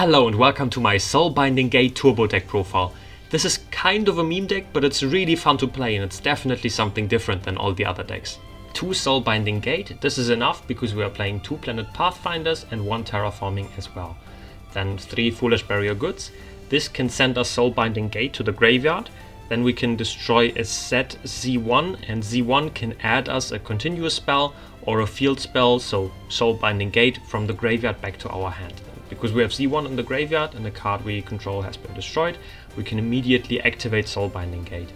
Hello and welcome to my Soulbinding Gate Turbo deck profile. This is kind of a meme deck, but it's really fun to play and it's definitely something different than all the other decks. 2 Soulbinding Gate, this is enough because we are playing 2 Planet Pathfinders and 1 Terraforming as well. Then 3 Foolish Barrier Goods, this can send us Soulbinding Gate to the graveyard. Then we can destroy a set Z1 and Z1 can add us a continuous spell or a field spell, so Soulbinding Gate from the graveyard back to our hand. Because we have Z1 in the graveyard and the card we control has been destroyed, we can immediately activate Soulbinding Gate.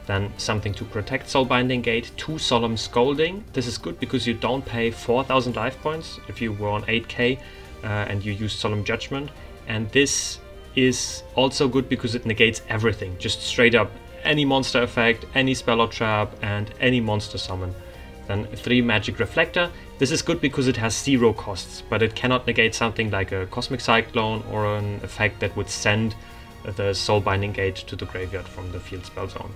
Then something to protect Soulbinding Gate, 2 Solemn Scolding. This is good because you don't pay 4000 life points if you were on 8k and you use Solemn Judgment. And this is also good because it negates everything, just straight up any monster effect, any spell or trap and any monster summon. Then 3 Magic Reflector. This is good because it has 0 costs, but it cannot negate something like a Cosmic Cyclone or an effect that would send the Soulbinding Gate to the graveyard from the field spell zone.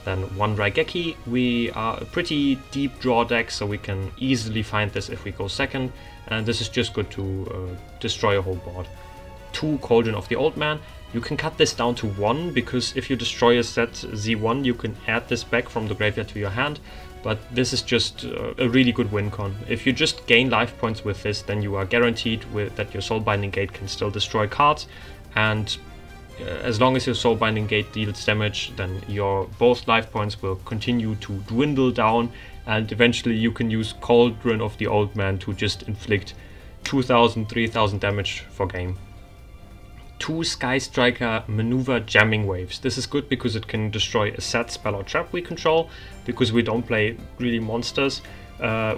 Then 1 Raigeki. We are a pretty deep draw deck, so we can easily find this if we go second, and this is just good to destroy a whole board. 2 Cauldron of the Old Man. You can cut this down to 1 because if you destroy a set Z1 you can add this back from the graveyard to your hand, but this is just a really good win con. If you just gain life points with this, then you are guaranteed that your Soulbinding Gate can still destroy cards, and as long as your Soulbinding Gate deals damage, then your both life points will continue to dwindle down, and eventually you can use Cauldron of the Old Man to just inflict 2000, 3000 damage for game. 2 Sky Striker Maneuver Jamming Waves. This is good because it can destroy a set, spell or trap we control. Because we don't play really monsters,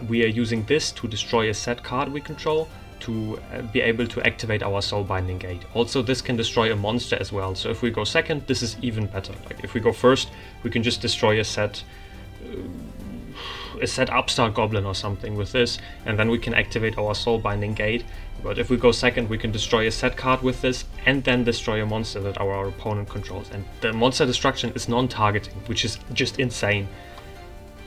we are using this to destroy a set card we control to be able to activate our Soulbinding Gate. Also, this can destroy a monster as well, so if we go second, this is even better. Like if we go first, we can just destroy a set Upstart Goblin or something with this, and then we can activate our Soulbinding Gate. But if we go second, we can destroy a set card with this and then destroy a monster that our opponent controls. And the monster destruction is non-targeting, which is just insane.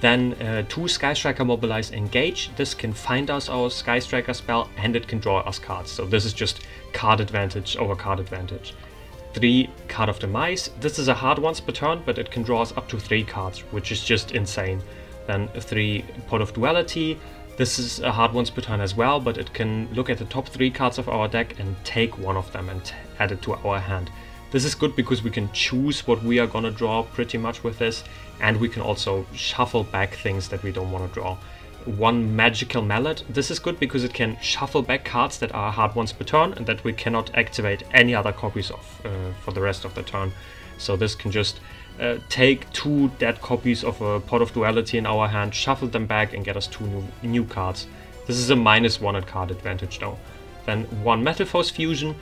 Then 2 Sky Striker Mobilize Engage. This can find us our Sky Striker spell and it can draw us cards. So this is just card advantage over card advantage. 3 Card of the Mice. This is a hard once per turn, but it can draw us up to 3 cards, which is just insane. Then 3 Pot of Duality. This is a hard once per turn as well, but it can look at the top 3 cards of our deck and take one of them and add it to our hand. This is good because we can choose what we are gonna draw pretty much with this, and we can also shuffle back things that we don't want to draw. 1 Magical Mallet. This is good because it can shuffle back cards that are hard once per turn and that we cannot activate any other copies of for the rest of the turn. So this can just take 2 dead copies of a Pot of Duality in our hand, shuffle them back and get us 2 new cards. This is a -1 at card advantage though. Then 1 Metalfoes Fusion.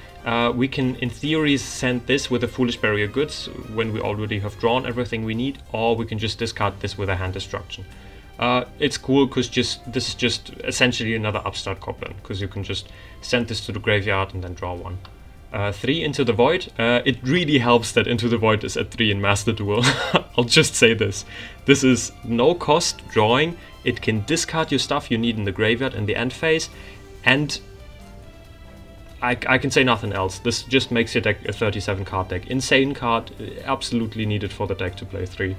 We can in theory send this with a Foolish Barrier Goods when we already have drawn everything we need, or we can just discard this with a Hand Destruction. It's cool because this is just essentially another Upstart Goblin, because you can just send this to the graveyard and then draw 1. 3 Into the Void. It really helps that Into the Void is at 3 in Master Duel. I'll just say this. This is no cost drawing. It can discard your stuff you need in the graveyard in the end phase, and I can say nothing else. This just makes your deck a 37 card deck. Insane card, absolutely needed for the deck to play 3.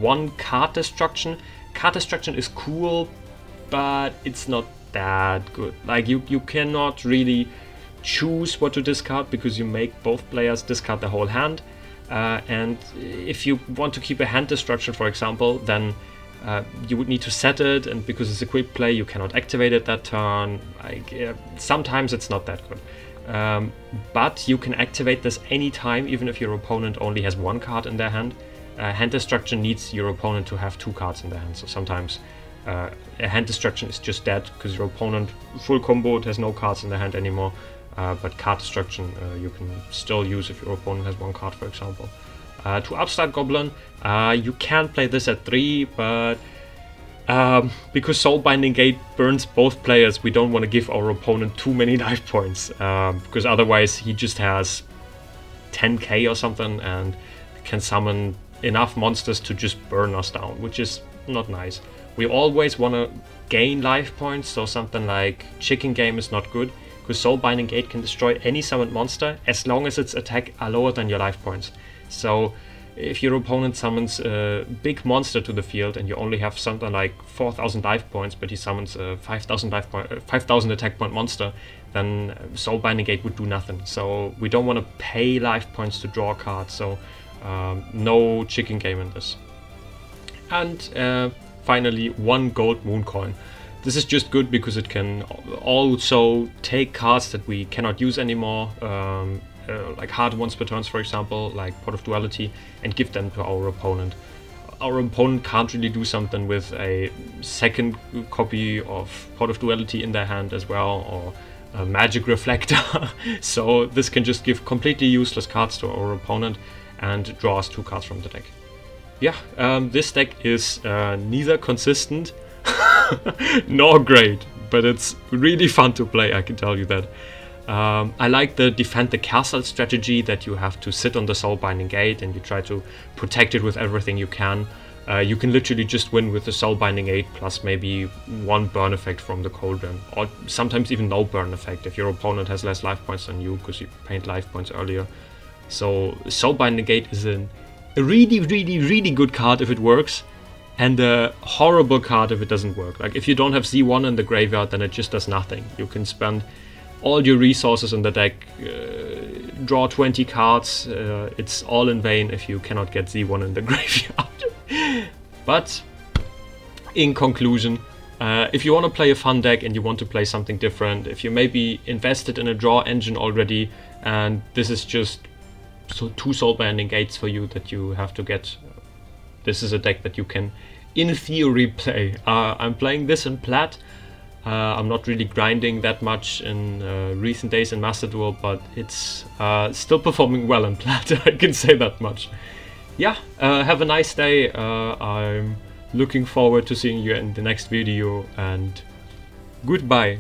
1 Card Destruction. Card Destruction is cool, but it's not that good. Like you cannot really choose what to discard because you make both players discard the whole hand, and if you want to keep a Hand Destruction, for example, then you would need to set it, and because it's a quick play you cannot activate it that turn. Sometimes it's not that good, but you can activate this anytime, even if your opponent only has 1 card in their hand. Hand Destruction needs your opponent to have 2 cards in their hand, so sometimes a Hand Destruction is just dead because your opponent full combo has no cards in their hand anymore. But Card Destruction you can still use if your opponent has 1 card, for example. 2 Upstart Goblin. You can play this at 3, but because Soulbinding Gate burns both players, we don't want to give our opponent too many life points, because otherwise he just has 10k or something and can summon enough monsters to just burn us down, which is not nice. We always want to gain life points, so something like Chicken Game is not good, because Soul Binding Gate can destroy any summoned monster as long as its attack are lower than your life points. So if your opponent summons a big monster to the field and you only have something like 4,000 life points, but he summons a 5,000 attack point monster, then Soul Binding Gate would do nothing. So we don't want to pay life points to draw cards, so no chicken game in this. And finally, 1 gold moon coin. This is just good because it can also take cards that we cannot use anymore, like hard ones per turns, for example, like Pot of Duality, and give them to our opponent. Our opponent can't really do something with a second copy of Pot of Duality in their hand as well, or a Magic Reflector. So this can just give completely useless cards to our opponent and draw us 2 cards from the deck. Yeah, this deck is neither consistent nor great, but it's really fun to play, I can tell you that. I like the defend the castle strategy, that you have to sit on the Soul Binding Gate and you try to protect it with everything you can. You can literally just win with the Soul Binding Gate plus maybe 1 burn effect from the Cauldron, or sometimes even no burn effect if your opponent has less life points than you because you paid life points earlier. So Soul Binding Gate is a really good card if it works, and a horrible card if it doesn't work. Like if you don't have Z1 in the graveyard, then it just does nothing. You can spend all your resources in the deck, draw 20 cards, it's all in vain if you cannot get Z1 in the graveyard. But in conclusion, if you want to play a fun deck and you want to play something different, if you maybe invested in a draw engine already and this is just 2 Soul Binding Gates for you that you have to get, this is a deck that you can in theory play. I'm playing this in Plat. I'm not really grinding that much in recent days in Master Duel, but it's still performing well in Plat, I can say that much. Yeah, have a nice day. I'm looking forward to seeing you in the next video, and goodbye.